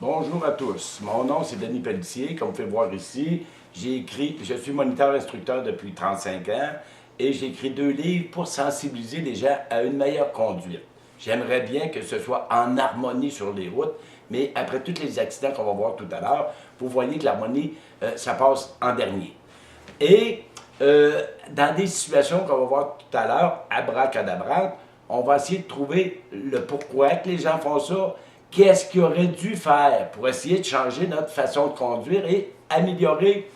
Bonjour à tous. Mon nom, c'est Denis Pelletier. Comme vous pouvez voir ici, je suis moniteur instructeur depuis 35 ans et j'ai écrit 2 livres pour sensibiliser les gens à une meilleure conduite. J'aimerais bien que ce soit en harmonie sur les routes, mais après tous les accidents qu'on va voir tout à l'heure, vous voyez que l'harmonie, ça passe en dernier. Et dans des situations qu'on va voir tout à l'heure, abracadabrantes, on va essayer de trouver le pourquoi que les gens font ça, qu'est-ce qu'ils auraient dû faire pour essayer de changer notre façon de conduire et améliorer,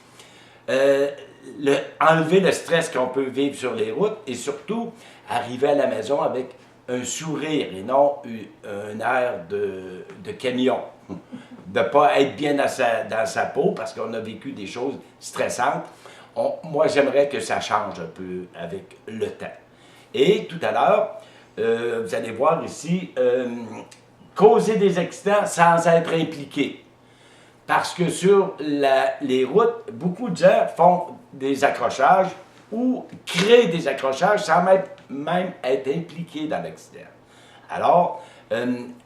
enlever le stress qu'on peut vivre sur les routes et surtout arriver à la maison avec un sourire et non un air de camion. De ne pas être bien dans sa peau parce qu'on a vécu des choses stressantes. Moi, j'aimerais que ça change un peu avec le temps. Et tout à l'heure, vous allez voir ici, causer des accidents sans être impliqué. Parce que sur les routes, beaucoup de gens font des accrochages ou créent des accrochages sans même être impliqués dans l'accident. Alors,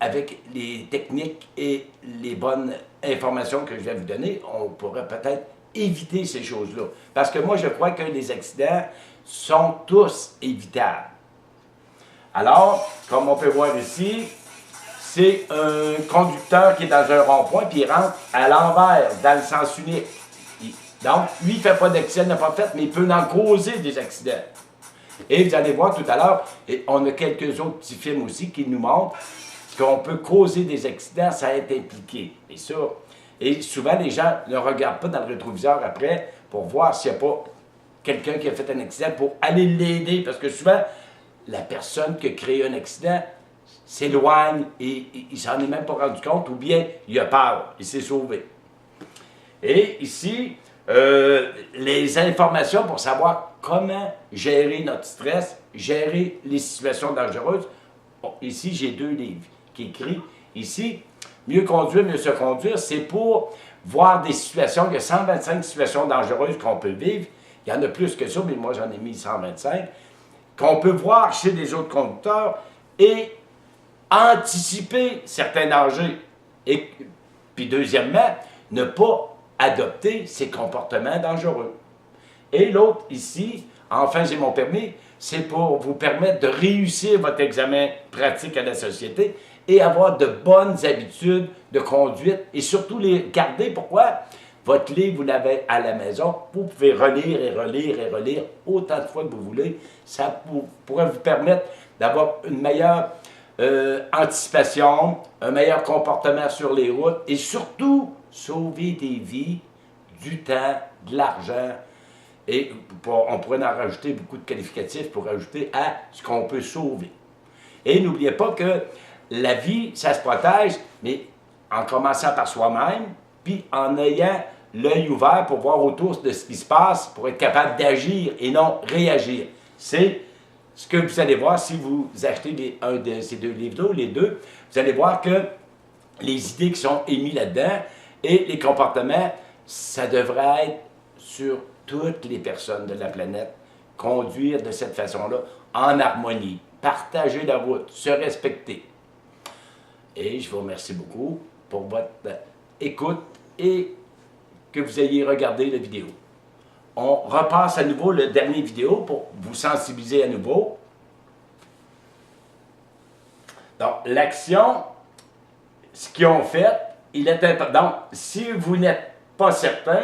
avec les techniques et les bonnes informations que je vais vous donner, on pourrait peut-être éviter ces choses-là. Parce que moi, je crois que les accidents sont tous évitables. Alors, comme on peut voir ici, c'est un conducteur qui est dans un rond-point puis il rentre à l'envers, dans le sens unique. Donc, lui, il ne fait pas d'accident, il n'a pas fait, mais il peut en causer des accidents. Et vous allez voir tout à l'heure, on a quelques autres petits films aussi qui nous montrent qu'on peut causer des accidents sans être impliqué. Et souvent, les gens ne regardent pas dans le rétroviseur après pour voir s'il n'y a pas quelqu'un qui a fait un accident pour aller l'aider. Parce que souvent, la personne qui a créé un accident s'éloigne et il s'en est même pas rendu compte ou bien il a peur, il s'est sauvé. Et ici, les informations pour savoir comment gérer notre stress, gérer les situations dangereuses. Bon, ici, j'ai 2 livres qui écrits. Ici, Mieux conduire, mieux se conduire, c'est pour voir des situations, il y a 125 situations dangereuses qu'on peut vivre. Il y en a plus que ça, mais moi j'en ai mis 125, qu'on peut voir chez des autres conducteurs et anticiper certains dangers. Et puis deuxièmement, ne pas adopter ces comportements dangereux. Et l'autre ici, enfin j'ai mon permis, c'est pour vous permettre de réussir votre examen pratique à la société et avoir de bonnes habitudes de conduite et surtout les garder. Pourquoi? Votre livre, vous l'avez à la maison, vous pouvez relire et relire et relire autant de fois que vous voulez. Ça pourrait vous permettre d'avoir une meilleure anticipation, un meilleur comportement sur les routes et surtout sauver des vies, du temps, de l'argent. Et on pourrait en rajouter beaucoup de qualificatifs pour ajouter à ce qu'on peut sauver. Et n'oubliez pas que la vie, ça se protège, mais en commençant par soi-même, puis en ayant l'œil ouvert pour voir autour de ce qui se passe, pour être capable d'agir et non réagir. C'est ce que vous allez voir si vous achetez un de ces 2 livres-là, les 2, vous allez voir que les idées qui sont émises là-dedans et les comportements, ça devrait être sur toutes les personnes de la planète, conduire de cette façon-là, en harmonie, partager la route, se respecter. Et je vous remercie beaucoup pour votre écoute et que vous ayez regardé la vidéo. On repasse à nouveau le dernier vidéo pour vous sensibiliser à nouveau. Donc, l'action, ce qu'ils ont fait, il est important. Donc, si vous n'êtes pas certain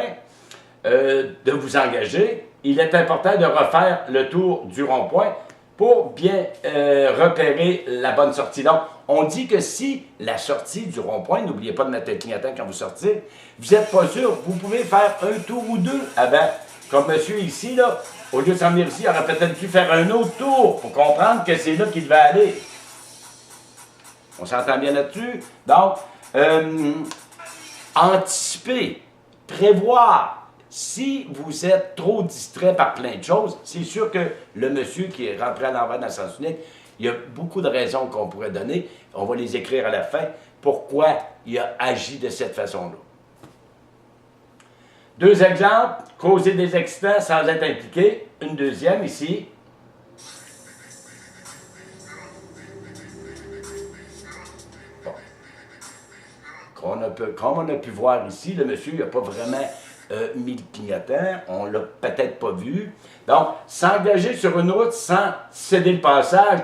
de vous engager, il est important de refaire le tour du rond-point pour bien repérer la bonne sortie. Donc, on dit que si la sortie du rond-point, n'oubliez pas de mettre le clignotant quand vous sortez, vous n'êtes pas sûr, vous pouvez faire un tour ou 2 avant. Comme monsieur ici, là, au lieu de s'en venir ici, il aurait peut-être dû faire un autre tour pour comprendre que c'est là qu'il devait aller. On s'entend bien là-dessus? Donc, anticiper, prévoir. Si vous êtes trop distrait par plein de choses, c'est sûr que le monsieur qui est rentré à l'envers dans le sens unique, il y a beaucoup de raisons qu'on pourrait donner. On va les écrire à la fin. Pourquoi il a agi de cette façon-là. 2 exemples. Causer des accidents sans être impliqué. Une deuxième ici. Bon. comme on a pu voir ici, le monsieur n'a pas vraiment mis le clignotant, on ne l'a peut-être pas vu. Donc, s'engager sur une route sans céder le passage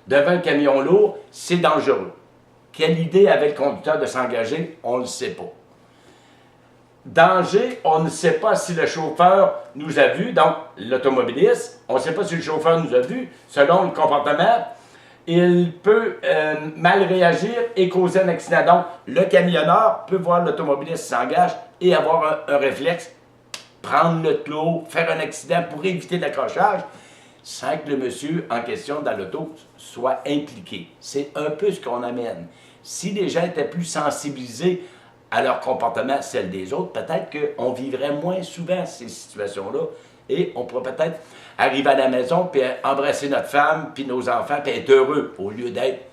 devant un camion lourd, c'est dangereux. Quelle idée avait le conducteur de s'engager? On ne le sait pas. Danger, on ne sait pas si le chauffeur nous a vus, donc l'automobiliste, on ne sait pas si le chauffeur nous a vus, selon le comportement, il peut mal réagir et causer un accident. Donc, le camionneur peut voir l'automobiliste s'engage et avoir un réflexe, prendre le clos, faire un accident pour éviter l'accrochage, sans que le monsieur en question dans l'auto soit impliqué. C'est un peu ce qu'on amène. Si les gens étaient plus sensibilisés à leur comportement, celle des autres, peut-être qu'on vivrait moins souvent ces situations-là et on pourrait peut-être arriver à la maison puis embrasser notre femme puis nos enfants puis être heureux au lieu d'être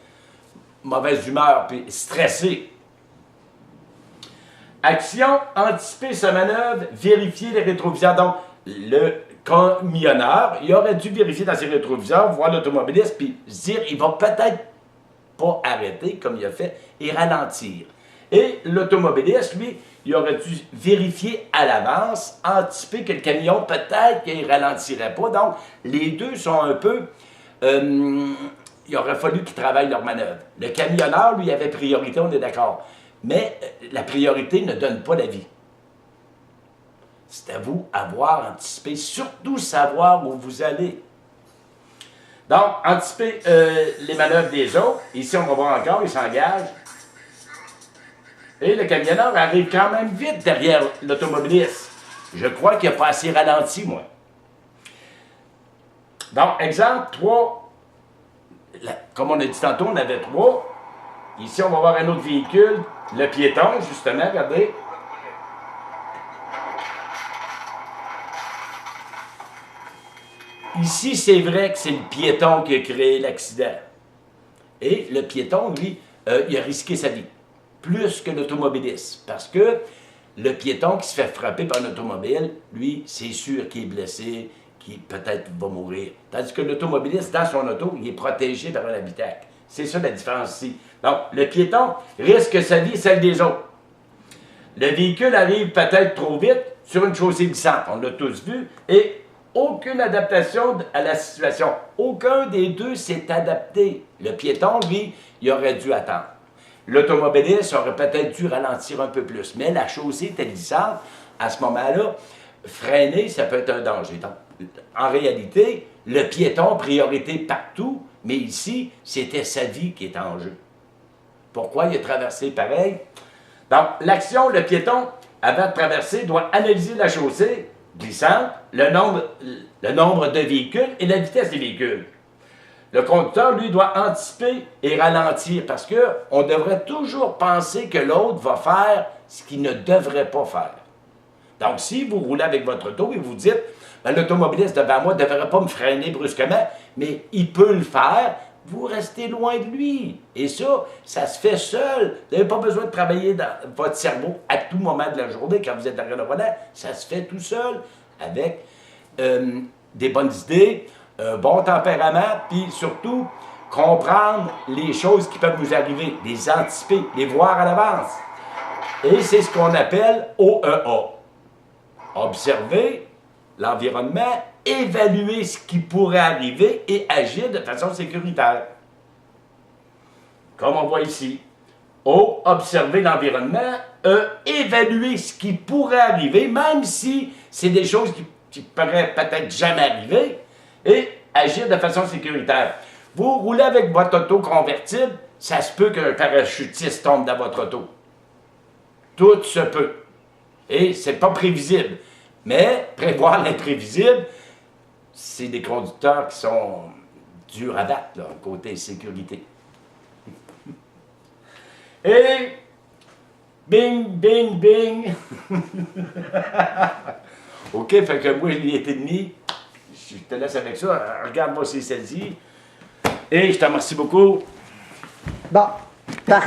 mauvaise humeur puis stressé. Action, anticiper sa manœuvre, vérifier les rétroviseurs. Donc, le camionneur, il aurait dû vérifier dans ses rétroviseurs, voir l'automobiliste puis se dire, il va peut-être pas arrêter comme il a fait et ralentir. Et l'automobiliste, lui, il aurait dû vérifier à l'avance, anticiper que le camion, peut-être qu'il ne ralentirait pas. Donc, les deux sont un peu... il aurait fallu qu'ils travaillent leur manœuvre. Le camionneur, lui, avait priorité, on est d'accord. Mais la priorité ne donne pas la vie. C'est à vous avoir anticipé, surtout savoir où vous allez. Donc, anticiper les manœuvres des autres. Ici, on va voir encore, il s'engage. Et le camionneur arrive quand même vite derrière l'automobiliste. Je crois qu'il n'a pas assez ralenti, moi. Donc, exemple 3. Comme on a dit tantôt, on avait 3. Ici, on va voir un autre véhicule. Le piéton, justement, regardez. Ici, c'est vrai que c'est le piéton qui a créé l'accident. Et le piéton, lui, il a risqué sa vie. Plus que l'automobiliste. Parce que le piéton qui se fait frapper par l'automobile, lui, c'est sûr qu'il est blessé, qu'il peut-être va mourir. Tandis que l'automobiliste, dans son auto, il est protégé par un habitacle. C'est ça la différence ici. Donc, le piéton risque sa vie et celle des autres. Le véhicule arrive peut-être trop vite sur une chaussée glissante. On l'a tous vu. Et aucune adaptation à la situation. Aucun des deux s'est adapté. Le piéton, lui, il aurait dû attendre. L'automobiliste aurait peut-être dû ralentir un peu plus. Mais la chaussée était glissante. À ce moment-là, freiner, ça peut être un danger. Donc, en réalité, le piéton, priorité partout, mais ici, c'était sa vie qui est en jeu. Pourquoi il a traversé pareil? Donc, l'action, le piéton, avant de traverser, doit analyser la chaussée glissante, le nombre de véhicules et la vitesse des véhicules. Le conducteur, lui, doit anticiper et ralentir parce qu'on devrait toujours penser que l'autre va faire ce qu'il ne devrait pas faire. Donc, si vous roulez avec votre auto et vous dites, ben, l'automobiliste devant moi ne devrait pas me freiner brusquement, mais il peut le faire, vous restez loin de lui. Et ça se fait seul. Vous n'avez pas besoin de travailler dans votre cerveau à tout moment de la journée quand vous êtes derrière le volant. Ça se fait tout seul avec des bonnes idées, un bon tempérament, puis surtout comprendre les choses qui peuvent nous arriver, les anticiper, les voir à l'avance. Et c'est ce qu'on appelle OEA. Observer l'environnement, évaluer ce qui pourrait arriver et agir de façon sécuritaire. Comme on voit ici. O, observer l'environnement. E, évaluer ce qui pourrait arriver, même si c'est des choses qui pourraient peut-être jamais arriver, et agir de façon sécuritaire. Vous roulez avec votre auto convertible, ça se peut qu'un parachutiste tombe dans votre auto. Tout se peut. Et c'est pas prévisible. Mais prévoir l'imprévisible, c'est des conducteurs qui sont durs à battre, là, côté sécurité. Et bing, bing, bing. OK, fait que moi, je l'ai été demi. Je te laisse avec ça. Regarde-moi c'est celle-ci. Et je te remercie beaucoup. Bon, parfait.